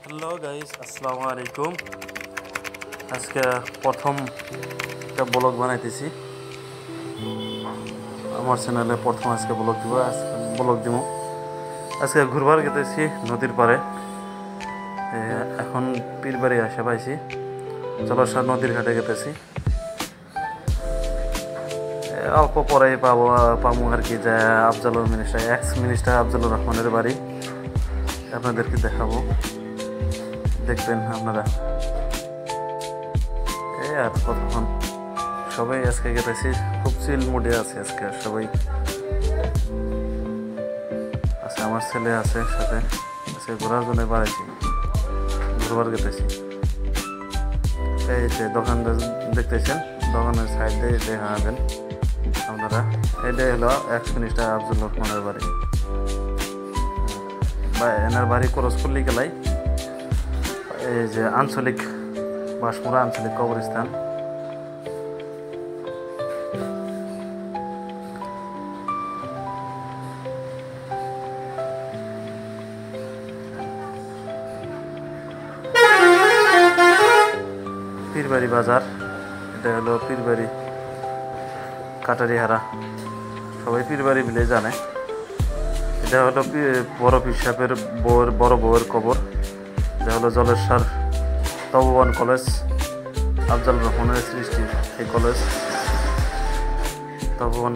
Hello guys, আসসালামু আলাইকুম। আজকে প্রথম একটা ব্লগ বানাইতেছি আমার চ্যানেলে। প্রথম আজকে ব্লগ দিব। আজকে ঘুরবার গেতেছি নদীর পাড়ে। এখন পীরবাড়ি আসে পাইছি, জলসার নদীর ঘাটে গেতেছি। অল্প পরেই পাবো আর কি, যে এক্স মিনিস্টার আফজালুর রহমানের বাড়ি আপনাদেরকে দেখাবো, দেখবেন আপনারা। এই আর কতক্ষণ, সবাই আজকে গেতেছি, খুব চিল মুডে আছে আজকে সবাই আছে। আমার ছেলে আছে সাথে, আজকে ঘোরার জন্য বাড়াইছি, ঘুরবার গেতেছি। এই যে দোকানটা দেখতেছেন, দোকানের সাইডে দেখা যাবেন আপনারা। এটাই হলো এক্স মিনিস্টার আফজালুর রহমানের বাড়ি, বা এনার বাড়ি করজপল্লী গেলাই। এই যে আঞ্চলিক বাসমুরা আঞ্চলিক কবরস্থান। পীরবাড়ি বাজার, এটা হলো পীরবাড়ি কাটারিহারা, সবাই পীরবাড়ি বিলে জানে। এটা হলো বড় পীর সাহেবের বড় বউয়ের কবর। এটা হলো জলেশ্বর তপোবন কলেজ, আফজালুর রহমানের সৃষ্টি এই কলেজ, তপোবন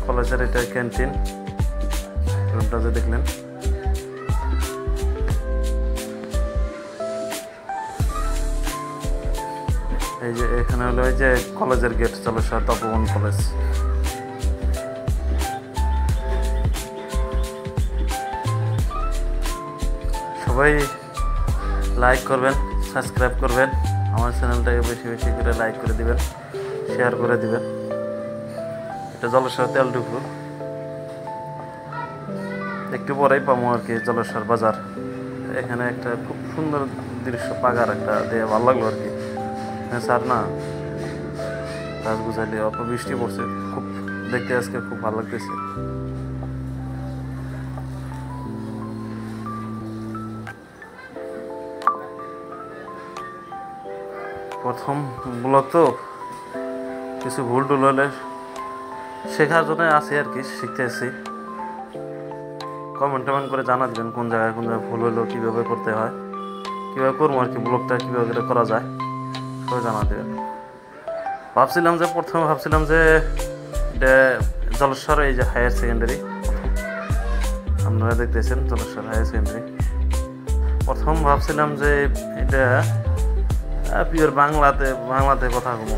কলেজের এটা ক্যান্টিন, রুমটা যে দেখলেন। এই যে এখানে হলো এই যে কলেজের গেট, জলেশ্বর তপোবন কলেজ। সবাই লাইক করবেন, সাবস্ক্রাইব করবেন, আমার চ্যানেলটাকে বেশি বেশি করে লাইক করে দিবেন, শেয়ার করে দিবেন। এটা জলেশ্বর তেলডুপুর, একটু পরেই পাবো আর কি জলেশ্বর বাজার। এখানে একটা খুব সুন্দর দৃশ্য, পাগার একটা দিয়ে ভালো লাগলো আর কি। স্যার না, গাছ গুছাইলে অল্প বৃষ্টি পড়ছে, খুব দেখতে আজকে খুব ভালো লাগতেছে। প্রথম ব্লগ তো কিছু ভুল টুল হলে শেখার জন্য আছি আর কি, শিখতে আসছি। কমেন্ট করে জানা দিবেন কোন জায়গায় ভুল হলো, কীভাবে করতে হয়, কীভাবে করবো আর কি, ব্লগটা কীভাবে করা যায় সবাই জানা দেবেন। প্রথমে ভাবছিলাম যে এটা জলেশ্বর এই যে হায়ার সেকেন্ডারি, আপনারা দেখতেছেন জলেশ্বর হায়ার সেকেন্ডারি। প্রথম ভাবছিলাম যে এটা পিওর বাংলাতে কথা বলবো।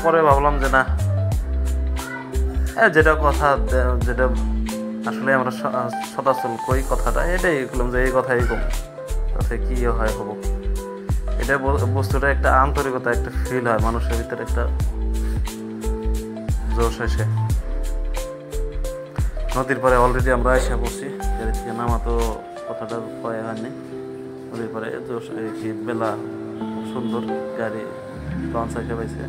পরে ভাবলাম যে না, যেটা আসলে আমরা সদাচল কই কথাটা, এটাই বললাম যে এই কথাই কম, তাতে কি হয় হবো। এটা বস্তুটা একটা আন্তরিকতা, একটা ফিল হয় মানুষের ভিতরে, একটা জোশ এসে। নদীর পরে অলরেডি আমরা এসে পড়ছি, গাড়ি থেকে নামা তো কথাটা কয়ে হয়নি। নদীর পরে জোশ কি বেলা, খুব সুন্দর গাড়ি লঞ্চ এসে পাইছে।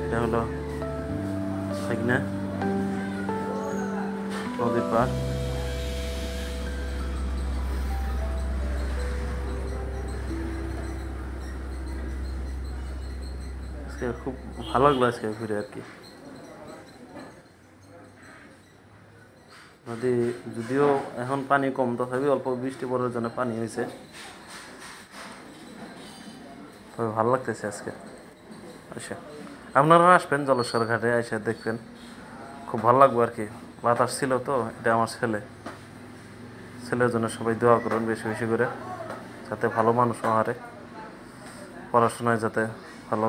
এটা হলো নদীর পাড়। আজকে খুব ভালো লাগলো আজকে ঘুরে আর কি। নদী যদিও এখন পানি কম, তথাপি অল্প বৃষ্টি পড়ার জন্য পানি হয়েছে, তবে ভালো লাগতেছে আজকে। আচ্ছা, আপনারা আসবেন জলেশ্বর ঘাটে, এসে দেখবেন, খুব ভালো লাগবে আর কি। বাতাস ছিল তো, এটা আমার ছেলের জন্য সবাই দোয়া করুন বেশি বেশি করে, যাতে ভালো মানুষ হারে, পড়াশোনায় যাতে ভালো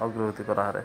অগ্রগতি করা হারে।